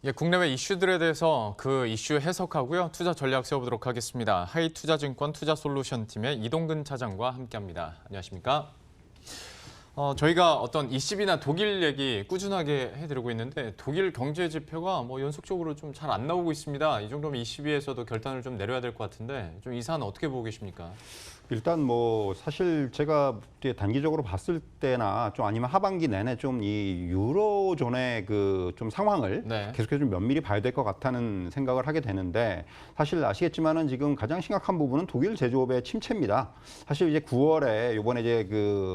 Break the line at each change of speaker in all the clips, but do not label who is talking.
예, 국내외 이슈들에 대해서 그 이슈 해석하고요. 투자 전략 세워보도록 하겠습니다. 하이투자증권 투자솔루션 팀의 이동근 차장과 함께합니다. 안녕하십니까? 저희가 어떤 ECB나 독일 얘기 꾸준하게 해드리고 있는데 독일 경제 지표가 연속적으로 좀 잘 안 나오고 있습니다. 이 정도면 ECB에서도 결단을 좀 내려야 될 것 같은데 좀 이 사안 어떻게 보고 계십니까?
일단 사실 제가 단기적으로 봤을 때나 좀 아니면 하반기 내내 좀 이 유로존의 좀 상황을 계속해서 좀 면밀히 봐야 될 것 같다는 생각을 하게 되는데, 사실 아시겠지만은 지금 가장 심각한 부분은 독일 제조업의 침체입니다. 사실 이제 9월에 이번에 이제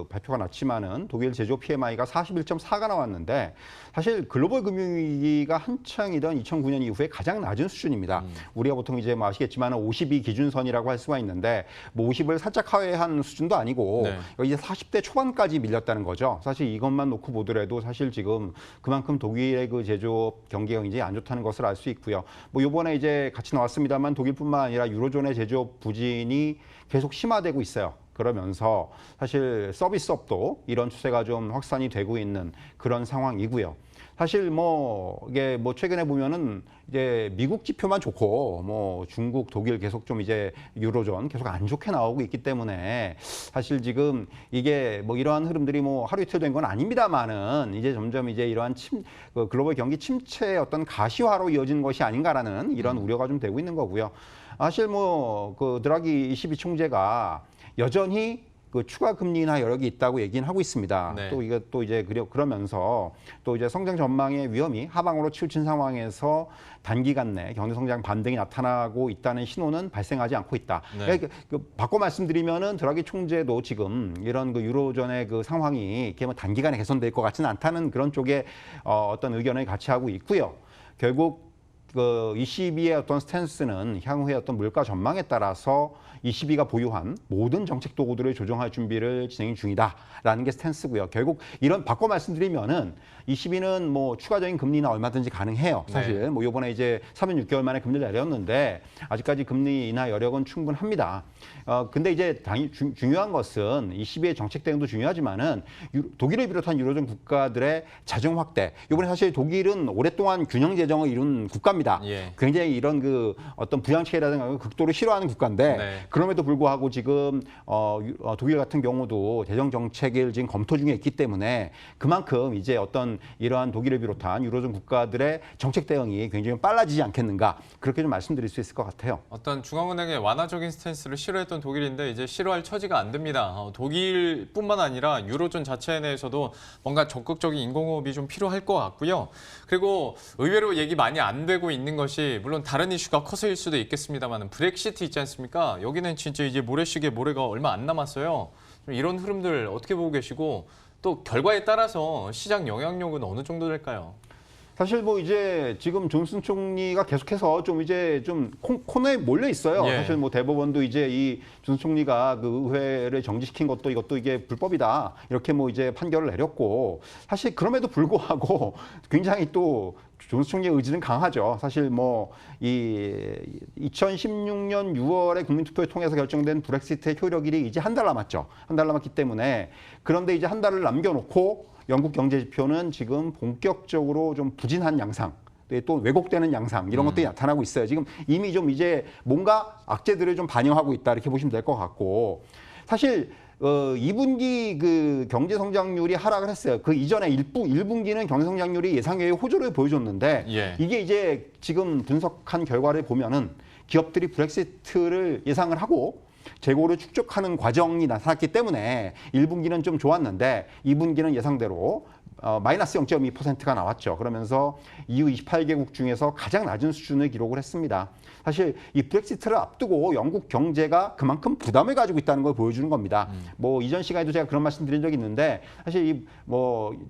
발표가 났지만은 독일 제조업 PMI가 41.4가 나왔는데, 사실 글로벌 금융위기가 한창이던 2009년 이후에 가장 낮은 수준입니다. 우리가 보통 이제 아시겠지만 52 기준선이라고 할 수가 있는데 50을 살짝 하회한 수준도 아니고 이제 40대 초반까지 밀렸다는 거죠. 사실 이것만 놓고 보더라도 사실 지금 그만큼 독일의 제조업 경기가 굉장히 안 좋다는 것을 알 수 있고요. 이번에 이제 같이 나왔습니다만 독일뿐만 아니라 유로존의 제조업 부진이 계속 심화되고 있어요. 그러면서 사실 서비스업도 이런 추세가 좀 확산이 되고 있는 그런 상황이고요. 사실 이게 최근에 보면은 이제 미국 지표만 좋고 중국, 독일 계속 좀 이제 유로존 계속 안 좋게 나오고 있기 때문에 사실 지금 이게 이러한 흐름들이 하루 이틀 된 건 아닙니다만은 이제 점점 이제 이러한 글로벌 경기 침체의 어떤 가시화로 이어진 것이 아닌가라는 이런 우려가 좀 되고 있는 거고요. 사실 드라기 ECB 총재가 여전히 추가 금리 인하 여력이 있다고 얘기는 하고 있습니다. 또 이게 또 이제 그러면서 또 이제 성장 전망의 위험이 하방으로 치우친 상황에서 단기간 내 경제 성장 반등이 나타나고 있다는 신호는 발생하지 않고 있다. 그러니까 바꿔 말씀드리면은 드라기 총재도 지금 이런 유로존의 상황이 이렇게 단기간에 개선될 것 같지는 않다는 그런 쪽의 어떤 의견을 같이 하고 있고요. 결국 ECB의 어떤 스탠스는 향후의 어떤 물가 전망에 따라서 ECB가 보유한 모든 정책 도구들을 조정할 준비를 진행 중이다라는 게 스탠스고요. 결국 이런 바꿔 말씀드리면은 ECB는 추가적인 금리 인하 얼마든지 가능해요. 사실 이번에 이제 3년 6개월 만에 금리를 내렸는데 아직까지 금리 인하 여력은 충분합니다. 근데 이제 중요한 것은 ECB의 정책 대응도 중요하지만은 독일을 비롯한 유로존 국가들의 자정 확대. 이번에 사실 독일은 오랫동안 균형 재정을 이룬 국가입니다. 굉장히 이런 어떤 부양책이라든가 극도로 싫어하는 국가인데 그럼에도 불구하고 지금 독일 같은 경우도 재정 정책을 지금 검토 중에 있기 때문에 그만큼 이제 어떤 이러한 독일을 비롯한 유로존 국가들의 정책 대응이 굉장히 빨라지지 않겠는가, 그렇게 좀 말씀드릴 수 있을 것 같아요.
어떤 중앙은행의 완화적인 스탠스를 싫어했던 독일인데 이제 싫어할 처지가 안 됩니다. 독일뿐만 아니라 유로존 자체 내에서도 뭔가 적극적인 인공호흡이 좀 필요할 것 같고요. 그리고 의외로 얘기 많이 안 되고 있는 것이 물론 다른 이슈가 커서일 수도 있겠습니다만 브렉시트 있지 않습니까? 여기는 진짜 이제 모래시계 모래가 얼마 안 남았어요. 이런 흐름들 어떻게 보고 계시고 또 결과에 따라서 시장 영향력은 어느 정도 될까요?
사실 이제 지금 존슨 총리가 계속해서 좀 이제 좀 코너에 몰려 있어요. 사실 대법원도 이제 이 존슨 총리가 의회를 정지시킨 것도 이것도 이게 불법이다 이렇게 이제 판결을 내렸고, 사실 그럼에도 불구하고 굉장히 또 존슨 총리의 의지는 강하죠. 사실 이 2016년 6월에 국민투표를 통해서 결정된 브렉시트의 효력일이 이제 한 달 남았죠. 한 달 남았기 때문에, 그런데 이제 한 달을 남겨놓고 영국 경제 지표는 지금 본격적으로 좀 부진한 양상, 또 왜곡되는 양상, 이런 것들이 나타나고 있어요. 지금 이미 좀 이제 뭔가 악재들을 좀 반영하고 있다 이렇게 보시면 될 것 같고, 사실 2분기 경제 성장률이 하락을 했어요. 그 이전에 1분기는 경제 성장률이 예상외의 호조를 보여줬는데 이게 이제 지금 분석한 결과를 보면은 기업들이 브렉시트를 예상을 하고 재고를 축적하는 과정이 나타났기 때문에 1분기는 좀 좋았는데 2분기는 예상대로 마이너스 0.2%가 나왔죠. 그러면서 EU 28개국 중에서 가장 낮은 수준을 기록을 했습니다. 사실 이 브렉시트를 앞두고 영국 경제가 그만큼 부담을 가지고 있다는 걸 보여주는 겁니다. 이전 시간에도 제가 그런 말씀 드린 적이 있는데, 사실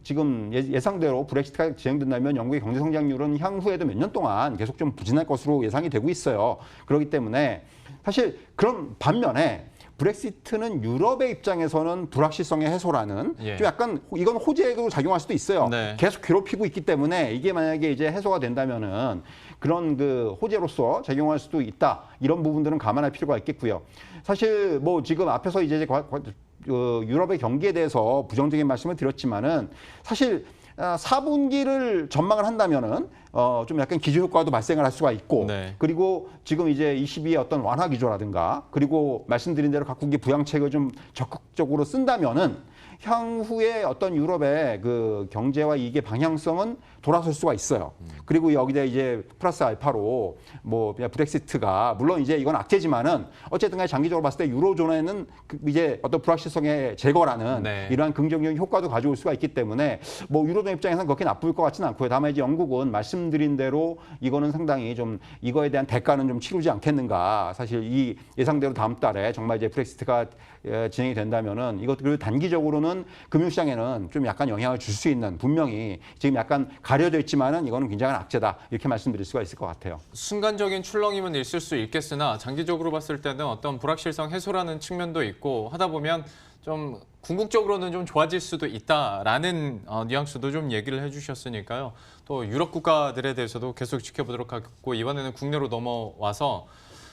지금 예상대로 브렉시트가 진행된다면 영국의 경제 성장률은 향후에도 몇 년 동안 계속 좀 부진할 것으로 예상이 되고 있어요. 그렇기 때문에 사실 그런 반면에 브렉시트는 유럽의 입장에서는 불확실성의 해소라는 좀 약간 이건 호재로 작용할 수도 있어요. 계속 괴롭히고 있기 때문에 이게 만약에 이제 해소가 된다면은 그런 호재로서 작용할 수도 있다. 이런 부분들은 감안할 필요가 있겠고요. 사실 지금 앞에서 이제 유럽의 경기에 대해서 부정적인 말씀을 드렸지만은 사실 4분기를 전망을 한다면은 좀 약간 기저 효과도 발생을 할 수가 있고
네.
그리고 지금 이제 22의 어떤 완화 기조라든가 그리고 말씀드린 대로 각국의 부양책을 좀 적극적으로 쓴다면은 향후에 어떤 유럽의 그 경제와 이익의 방향성은 돌아설 수가 있어요. 그리고 여기다 이제 플러스 알파로 뭐 브렉시트가 물론 이제 이건 악재지만은 어쨌든 간에 장기적으로 봤을 때 유로존에는 이제 어떤 불확실성의 제거라는
네.
이러한 긍정적인 효과도 가져올 수가 있기 때문에 뭐 유로존 입장에서는 그렇게 나쁠 것 같지는 않고요. 다만 이제 영국은 말씀드린 대로 이거는 상당히 좀 이거에 대한 대가는 좀 치르지 않겠는가. 사실 이 예상대로 다음 달에 정말 이제 브렉시트가 진행이 된다면은 이것 그리고 단기적으로는 금융시장에는 좀 약간 영향을 줄 수 있는 분명히 지금 약간 가려져 있지만은 이거는 굉장한 악재다 이렇게 말씀드릴 수가 있을 것 같아요.
순간적인 출렁임은 있을 수 있겠으나 장기적으로 봤을 때는 어떤 불확실성 해소라는 측면도 있고 하다 보면 좀 궁극적으로는 좀 좋아질 수도 있다라는 뉘앙스도 좀 얘기를 해주셨으니까요. 또 유럽 국가들에 대해서도 계속 지켜보도록 하겠고 이번에는 국내로 넘어와서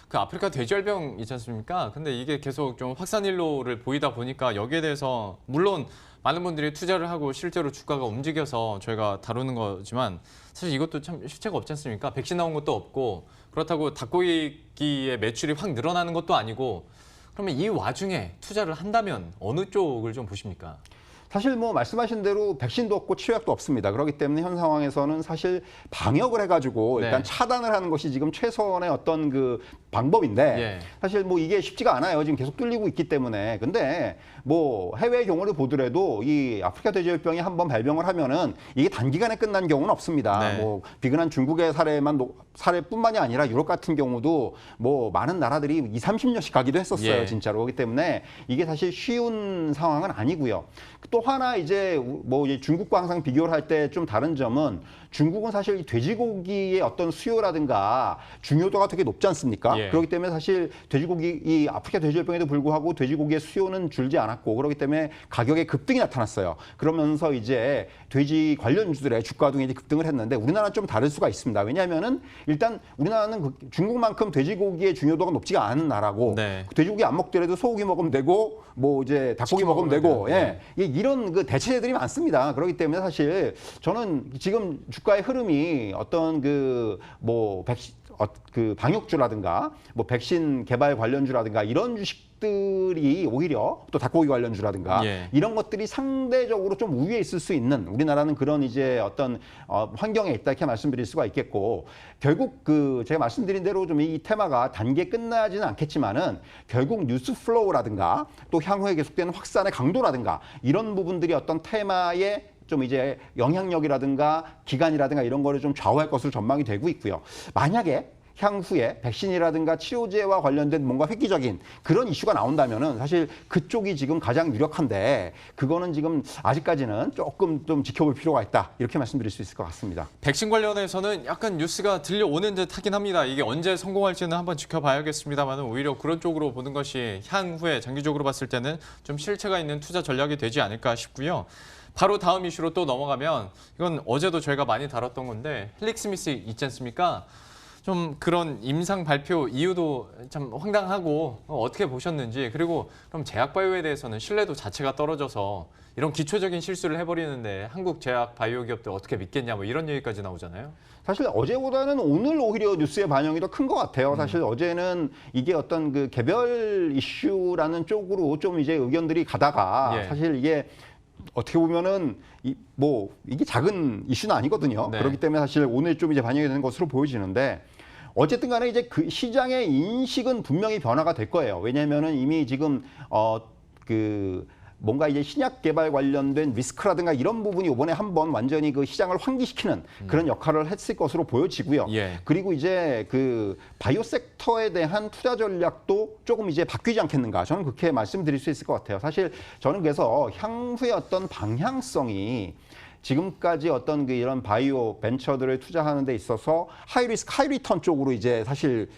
그 아프리카 돼지열병 있지 않습니까? 근데 이게 계속 좀 확산 일로를 보이다 보니까 여기에 대해서 물론 많은 분들이 투자를 하고 실제로 주가가 움직여서 저희가 다루는 거지만 사실 이것도 참 실체가 없지 않습니까? 백신 나온 것도 없고 그렇다고 닭고기의 매출이 확 늘어나는 것도 아니고 그러면 이 와중에 투자를 한다면 어느 쪽을 좀 보십니까?
사실 뭐 말씀하신 대로 백신도 없고 치료약도 없습니다. 그렇기 때문에 현 상황에서는 사실 방역을 해가지고 일단
네.
차단을 하는 것이 지금 최선의 어떤 그 방법인데
예.
사실 뭐 이게 쉽지가 않아요. 지금 계속 뚫리고 있기 때문에. 근데 뭐 해외 경우를 보더라도 이 아프리카 돼지열병이 한번 발병을 하면은 이게 단기간에 끝난 경우는 없습니다.
네.
뭐 비근한 중국의 사례뿐만이 아니라 유럽 같은 경우도 뭐 많은 나라들이 20, 30년씩 가기도 했었어요.
예.
진짜로. 그렇기 때문에 이게 사실 쉬운 상황은 아니고요. 또 하나 이제 뭐 중국과 항상 비교를 할 때 좀 다른 점은 중국은 사실 돼지고기의 어떤 수요라든가 중요도가 되게 높지 않습니까?
예.
그렇기 때문에 사실 돼지고기 이 아프리카 돼지열병에도 불구하고 돼지고기의 수요는 줄지 않았고 그렇기 때문에 가격의 급등이 나타났어요. 그러면서 이제 돼지 관련주들의 주가 등이 급등을 했는데 우리나라는 좀 다를 수가 있습니다. 왜냐하면은 일단 우리나라는 중국만큼 돼지고기의 중요도가 높지가 않은 나라고
네.
돼지고기 안 먹더라도 소고기 먹으면 되고 뭐 이제 닭고기 먹으면 되고
되는데.
예. 이런 그 대체제들이 많습니다. 그렇기 때문에 사실 저는 지금 주가의 흐름이 어떤 그 뭐 그 방역주라든가 뭐 백신 개발 관련주라든가 이런 주식들이 오히려 또 닭고기 관련주라든가
예.
이런 것들이 상대적으로 좀 우위에 있을 수 있는 우리나라는 그런 이제 어떤 환경에 있다 이렇게 말씀드릴 수가 있겠고 결국 그 제가 말씀드린 대로 좀 이 테마가 단기에 끝나지는 않겠지만은 결국 뉴스 플로우라든가 또 향후에 계속되는 확산의 강도라든가 이런 부분들이 어떤 테마에 좀 이제 영향력이라든가 기간이라든가 이런 거를 좀 좌우할 것으로 전망이 되고 있고요. 만약에 향후에 백신이라든가 치료제와 관련된 뭔가 획기적인 그런 이슈가 나온다면은 사실 그쪽이 지금 가장 유력한데 그거는 지금 아직까지는 조금 좀 지켜볼 필요가 있다. 이렇게 말씀드릴 수 있을 것 같습니다.
백신 관련해서는 약간 뉴스가 들려오는 듯 하긴 합니다. 이게 언제 성공할지는 한번 지켜봐야겠습니다만 오히려 그런 쪽으로 보는 것이 향후에 장기적으로 봤을 때는 좀 실체가 있는 투자 전략이 되지 않을까 싶고요. 바로 다음 이슈로 또 넘어가면 이건 어제도 저희가 많이 다뤘던 건데 헬릭 스미스 있지 않습니까? 좀 그런 임상 발표 이유도 참 황당하고 어떻게 보셨는지 그리고 그럼 제약바이오에 대해서는 신뢰도 자체가 떨어져서 이런 기초적인 실수를 해버리는데 한국 제약바이오 기업들 어떻게 믿겠냐 뭐 이런 얘기까지 나오잖아요.
사실 어제보다는 오늘 오히려 뉴스의 반영이 더 큰 것 같아요. 사실 어제는 이게 어떤 그 개별 이슈라는 쪽으로 좀 이제 의견들이 가다가
예.
사실 이게 어떻게 보면은 이게 작은 이슈는 아니거든요.
네.
그렇기 때문에 사실 오늘 좀 이제 반영이 되는 것으로 보여지는데 어쨌든 간에 이제 그 시장의 인식은 분명히 변화가 될 거예요. 왜냐하면은 이미 지금 뭔가 이제 신약 개발 관련된 리스크라든가 이런 부분이 이번에 한번 완전히 그 시장을 환기시키는 그런 역할을 했을 것으로 보여지고요.
예.
그리고 이제 그 바이오 섹터에 대한 투자 전략도 조금 이제 바뀌지 않겠는가. 저는 그렇게 말씀드릴 수 있을 것 같아요. 사실 저는 그래서 향후의 어떤 방향성이 지금까지 어떤 그 이런 바이오 벤처들을 투자하는 데 있어서 하이 리스크, 하이 리턴 쪽으로 이제 사실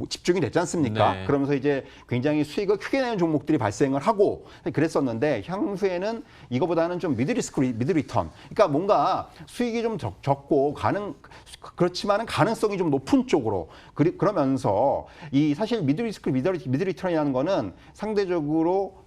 집중이 됐지 않습니까?
네.
그러면서 이제 굉장히 수익을 크게 내는 종목들이 발생을 하고 그랬었는데 향후에는 이거보다는 좀 미드 리스크, 미드 리턴. 그러니까 뭔가 수익이 좀 적고 그렇지만은 가능성이 좀 높은 쪽으로 그러면서 이 사실 미드 리스크, 미드 리턴이라는 거는 상대적으로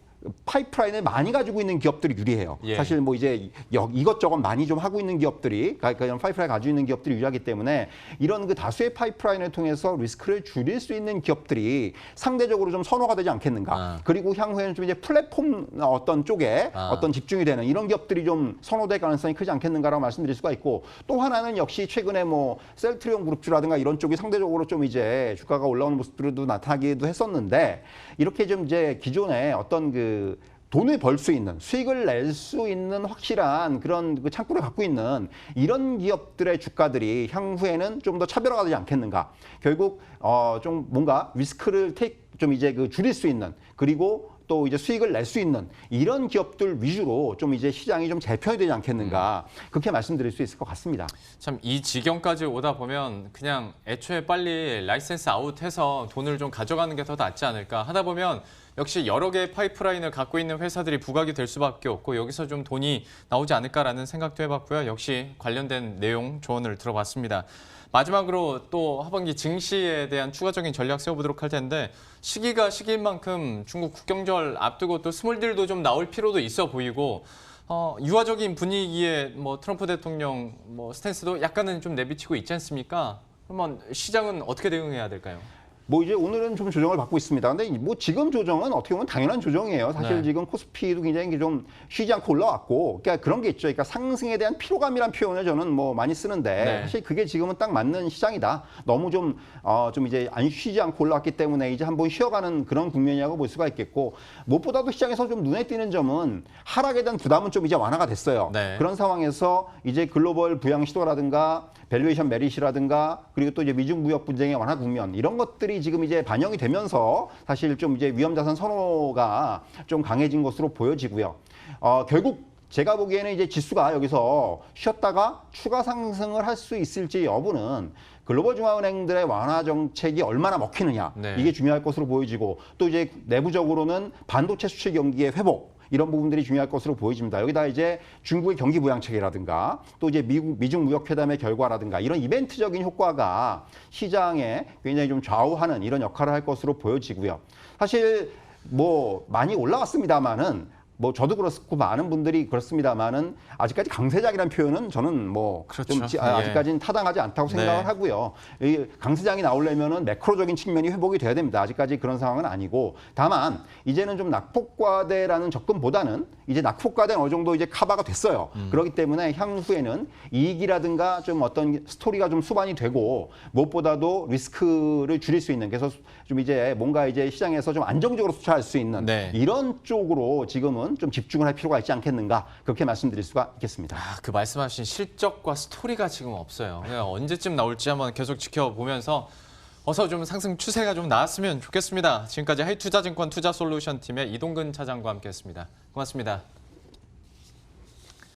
파이프라인을 많이 가지고 있는 기업들이 유리해요.
예.
사실 뭐 이제 이것저것 많이 좀 하고 있는 기업들이, 그러니까 이런 파이프라인 가지고 있는 기업들이 유리하기 때문에 이런 그 다수의 파이프라인을 통해서 리스크를 줄일 수 있는 기업들이 상대적으로 좀 선호가 되지 않겠는가. 그리고 향후에는 좀 이제 플랫폼 어떤 쪽에 어떤 집중이 되는 이런 기업들이 좀 선호될 가능성이 크지 않겠는가라고 말씀드릴 수가 있고, 또 하나는 역시 최근에 뭐 셀트리온 그룹주라든가 이런 쪽이 상대적으로 좀 이제 주가가 올라오는 모습들도 나타나기도 했었는데, 이렇게 좀 이제 기존에 어떤 그 돈을 벌 수 있는, 수익을 낼 수 있는 확실한 그런 그 창구를 갖고 있는 이런 기업들의 주가들이 향후에는 좀 더 차별화가 되지 않겠는가. 결국 좀 뭔가 리스크를 좀 이제 그 줄일 수 있는, 그리고 또 이제 수익을 낼 수 있는 이런 기업들 위주로 좀 이제 시장이 좀 재편이 되지 않겠는가. 그렇게 말씀드릴 수 있을 것 같습니다.
참 이 지경까지 오다 보면 그냥 애초에 빨리 라이센스 아웃해서 돈을 좀 가져가는 게 더 낫지 않을까 하다 보면 역시 여러 개의 파이프라인을 갖고 있는 회사들이 부각이 될 수밖에 없고 여기서 좀 돈이 나오지 않을까라는 생각도 해봤고요. 역시 관련된 내용 조언을 들어봤습니다. 마지막으로 또 하반기 증시에 대한 추가적인 전략 세워보도록 할 텐데, 시기가 시기인 만큼 중국 국경절 앞두고 또 스몰딜도 좀 나올 필요도 있어 보이고, 유화적인 분위기에 뭐 트럼프 대통령 뭐 스탠스도 약간은 좀 내비치고 있지 않습니까? 그러면 시장은 어떻게 대응해야 될까요?
뭐 이제 오늘은 좀 조정을 받고 있습니다. 근데 뭐 지금 조정은 어떻게 보면 당연한 조정이에요. 사실
네.
지금 코스피도 굉장히 좀 쉬지 않고 올라왔고, 그러니까 그런 게 있죠. 그러니까 상승에 대한 피로감이란 표현을 저는 뭐 많이 쓰는데,
네.
사실 그게 지금은 딱 맞는 시장이다. 너무 좀 이제 안 쉬지 않고 올라왔기 때문에 이제 한번 쉬어가는 그런 국면이라고 볼 수가 있겠고, 무엇보다도 시장에서 좀 눈에 띄는 점은 하락에 대한 부담은 좀 이제 완화가 됐어요.
네.
그런 상황에서 이제 글로벌 부양 시도라든가 밸류에이션 메릿이라든가, 그리고 또 이제 미중 무역 분쟁의 완화 국면, 이런 것들이 지금 이제 반영이 되면서 사실 좀 이제 위험 자산 선호가 좀 강해진 것으로 보여지고요. 결국 제가 보기에는 이제 지수가 여기서 쉬었다가 추가 상승을 할 수 있을지 여부는 글로벌 중앙은행들의 완화 정책이 얼마나 먹히느냐,
네.
이게 중요할 것으로 보여지고, 또 이제 내부적으로는 반도체 수출 경기의 회복, 이런 부분들이 중요할 것으로 보여집니다. 여기다 이제 중국의 경기 부양책이라든가, 또 이제 미중 무역 회담의 결과라든가, 이런 이벤트적인 효과가 시장에 굉장히 좀 좌우하는 이런 역할을 할 것으로 보여지고요. 사실 뭐 많이 올라왔습니다만은, 뭐 저도 그렇고 많은 분들이 그렇습니다만은, 아직까지 강세장이라는 표현은 저는 뭐 좀
그렇죠.
아직까지는 타당하지 않다고 생각을
네.
하고요. 이 강세장이 나오려면은 매크로적인 측면이 회복이 돼야 됩니다. 아직까지 그런 상황은 아니고, 다만 이제는 좀 낙폭과대라는 접근보다는 이제 낙폭과대는 어느 정도 이제 커버가 됐어요. 그렇기 때문에 향후에는 이익이라든가 좀 어떤 스토리가 좀 수반이 되고, 무엇보다도 리스크를 줄일 수 있는, 그래서 좀 이제 뭔가 이제 시장에서 좀 안정적으로 투자할 수 있는
네.
이런 쪽으로 지금은 좀 집중을 할 필요가 있지 않겠는가, 그렇게 말씀드릴 수가 있겠습니다.
그 말씀하신 실적과 스토리가 지금 없어요. 그냥 언제쯤 나올지 한번 계속 지켜보면서 어서 좀 상승 추세가 좀 나왔으면 좋겠습니다. 지금까지 하이투자증권 투자솔루션 팀의 이동근 차장과 함께했습니다. 고맙습니다.